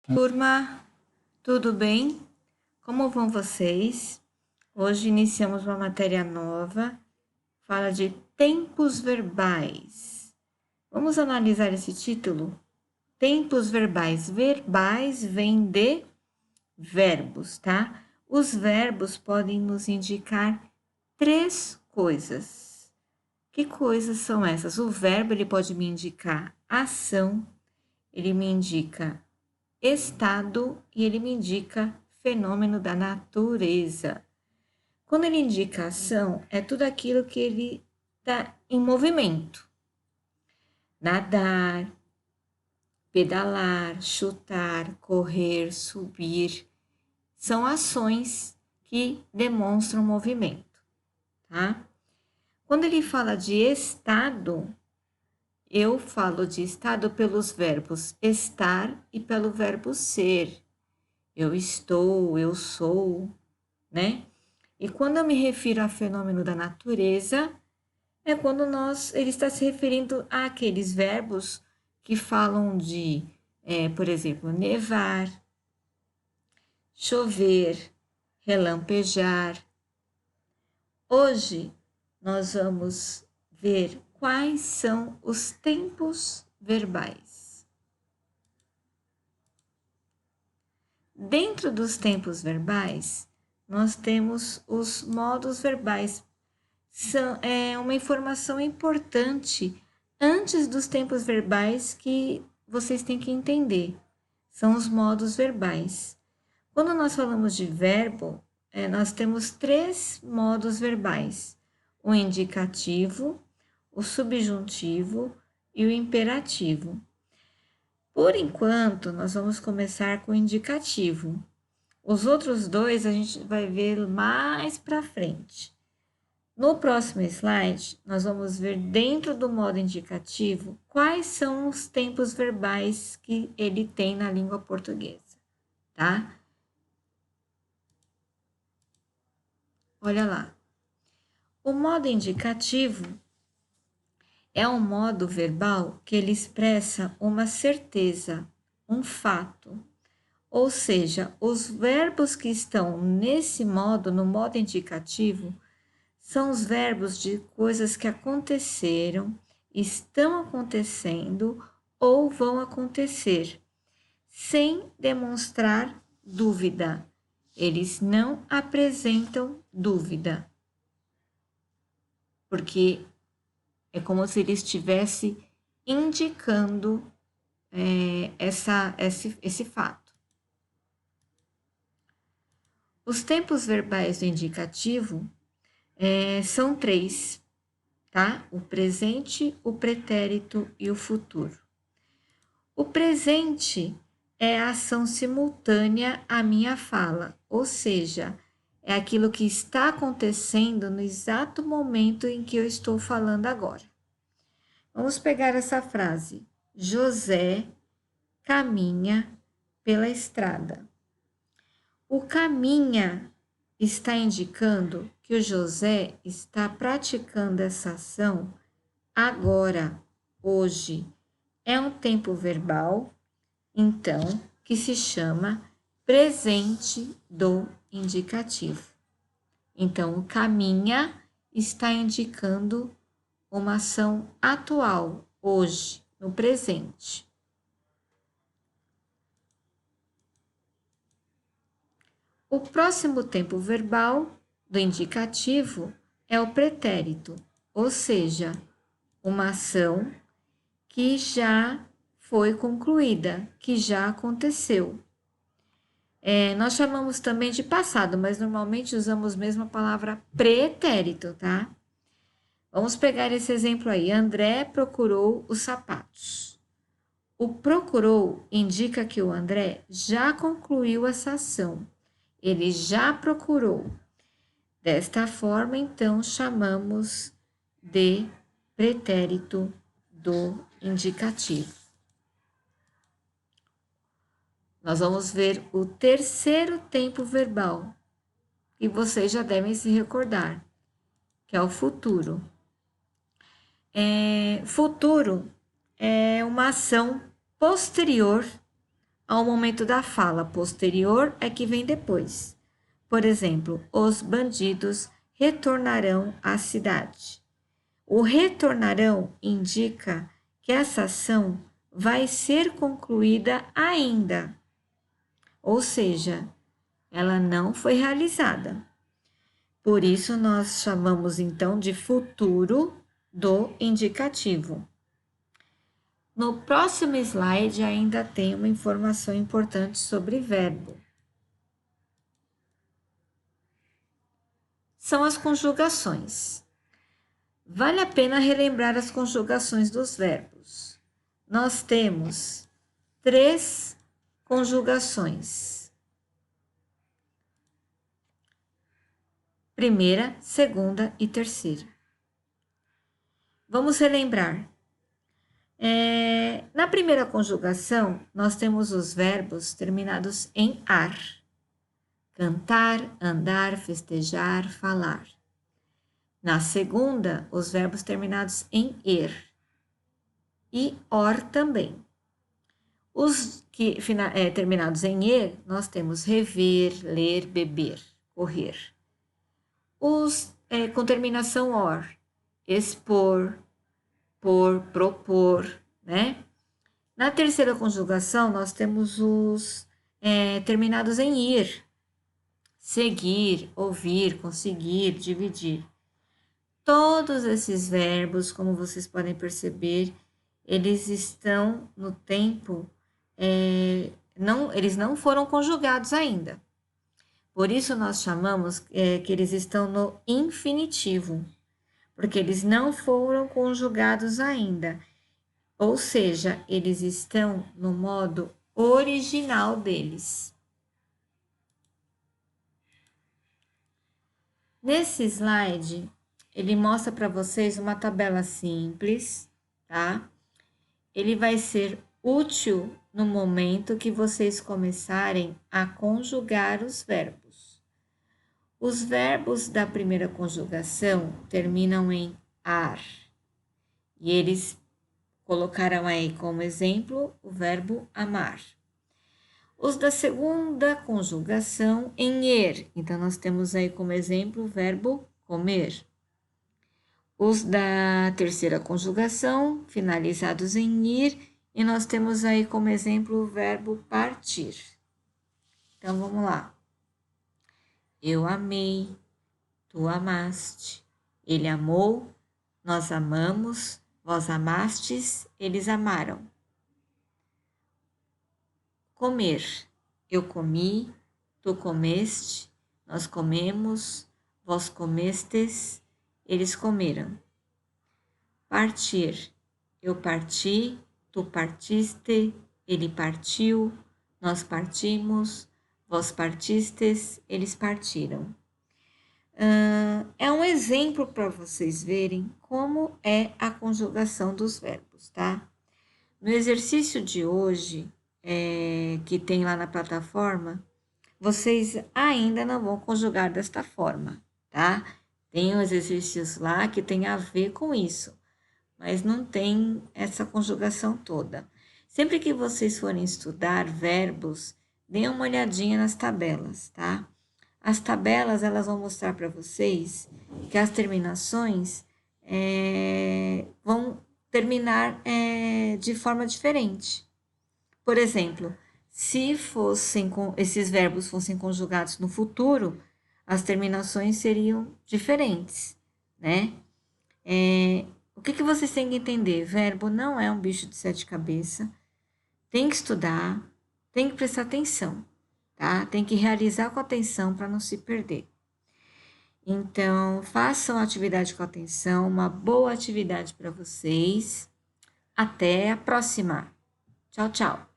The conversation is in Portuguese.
Turma, tudo bem? Como vão vocês? Hoje iniciamos uma matéria nova, fala de tempos verbais. Vamos analisar esse título? Tempos verbais. Verbais vem de verbos, tá? Os verbos podem nos indicar três coisas. Que coisas são essas? O verbo ele pode me indicar ação, ele me indica estado e ele me indica fenômeno da natureza. Quando ele indica ação, é tudo aquilo que ele está em movimento. Nadar, pedalar, chutar, correr, subir, são ações que demonstram movimento, tá? Quando ele fala de estado, eu falo de estado pelos verbos estar e pelo verbo ser. Eu estou, eu sou, né? E quando eu me refiro a fenômeno da natureza, é quando ele está se referindo àqueles verbos que falam de, por exemplo, nevar, chover, relampejar. Hoje nós vamos ver quais são os tempos verbais. Dentro dos tempos verbais, nós temos os modos verbais. É uma informação importante antes dos tempos verbais que vocês têm que entender. São os modos verbais. Quando nós falamos de verbo, nós temos três modos verbais: o indicativo, o subjuntivo e o imperativo. Por enquanto, nós vamos começar com o indicativo. Os outros dois a gente vai ver mais para frente. No próximo slide, nós vamos ver dentro do modo indicativo quais são os tempos verbais que ele tem na língua portuguesa, tá? Olha lá. O modo indicativo é um modo verbal que ele expressa uma certeza, um fato. Ou seja, os verbos que estão nesse modo, no modo indicativo, são os verbos de coisas que aconteceram, estão acontecendo ou vão acontecer, sem demonstrar dúvida. Eles não apresentam dúvida, porque é como se ele estivesse indicando esse fato. Os tempos verbais do indicativo são três, tá? O presente, o pretérito e o futuro. O presente é a ação simultânea à minha fala, ou seja, é aquilo que está acontecendo no exato momento em que eu estou falando agora. Vamos pegar essa frase: José caminha pela estrada. O caminha está indicando que o José está praticando essa ação agora, hoje. É um tempo verbal, então, que se chama presente do indicativo. Então, o caminha está indicando uma ação atual, hoje, no presente. O próximo tempo verbal do indicativo é o pretérito, ou seja, uma ação que já foi concluída, que já aconteceu. Nós chamamos também de passado, mas normalmente usamos mesmo a palavra pretérito, tá? Vamos pegar esse exemplo aí. André procurou os sapatos. O procurou indica que o André já concluiu essa ação. Ele já procurou. Desta forma, então, chamamos de pretérito do indicativo. Nós vamos ver o terceiro tempo verbal, que vocês já devem se recordar, que é o futuro. Futuro é uma ação posterior ao momento da fala posterior é que vem depois. Por exemplo, os bandidos retornarão à cidade. O retornarão indica que essa ação vai ser concluída ainda, ou seja, ela não foi realizada. Por isso, nós chamamos então de futuro do indicativo. No próximo slide ainda tem uma informação importante sobre verbo. São as conjugações. Vale a pena relembrar as conjugações dos verbos. Nós temos 3 conjugações. Primeira, segunda e terceira. Vamos relembrar. Na primeira conjugação, nós temos os verbos terminados em ar. Cantar, andar, festejar, falar. Na segunda, os verbos terminados em er. E or também. Os que terminados em er, nós temos rever, ler, beber, correr. Os com terminação or, expor, por, propor, né? Na terceira conjugação, nós temos os terminados em ir. Seguir, ouvir, conseguir, dividir. Todos esses verbos, como vocês podem perceber, eles estão no tempo, eles não foram conjugados ainda. Por isso, nós chamamos que eles estão no infinitivo, porque eles não foram conjugados ainda. Ou seja, eles estão no modo original deles. Nesse slide, ele mostra para vocês uma tabela simples, tá? Ele vai ser útil no momento que vocês começarem a conjugar os verbos. Os verbos da primeira conjugação terminam em ar. E eles colocaram aí como exemplo o verbo amar. Os da segunda conjugação em er. Então, nós temos aí como exemplo o verbo comer. Os da terceira conjugação, finalizados em ir, e nós temos aí como exemplo o verbo partir. Então, vamos lá. Eu amei, tu amaste, ele amou, nós amamos, vós amastes, eles amaram. Comer, eu comi, tu comeste, nós comemos, vós comestes, eles comeram. Partir, eu parti, tu partiste, ele partiu, nós partimos, vós partistes, eles partiram. É um exemplo para vocês verem como é a conjugação dos verbos, tá? No exercício de hoje, que tem lá na plataforma, vocês ainda não vão conjugar desta forma, tá? Tem os exercícios lá que tem a ver com isso, mas não tem essa conjugação toda. Sempre que vocês forem estudar verbos, deem uma olhadinha nas tabelas, tá? As tabelas, elas vão mostrar para vocês que as terminações vão terminar de forma diferente. Por exemplo, se esses verbos fossem conjugados no futuro, as terminações seriam diferentes, né? O que vocês têm que entender? Verbo não é um bicho de 7 cabeças. Tem que estudar, tem que prestar atenção, tá? Tem que realizar com atenção para não se perder. Então, façam a atividade com atenção, uma boa atividade para vocês. Até a próxima. Tchau, tchau.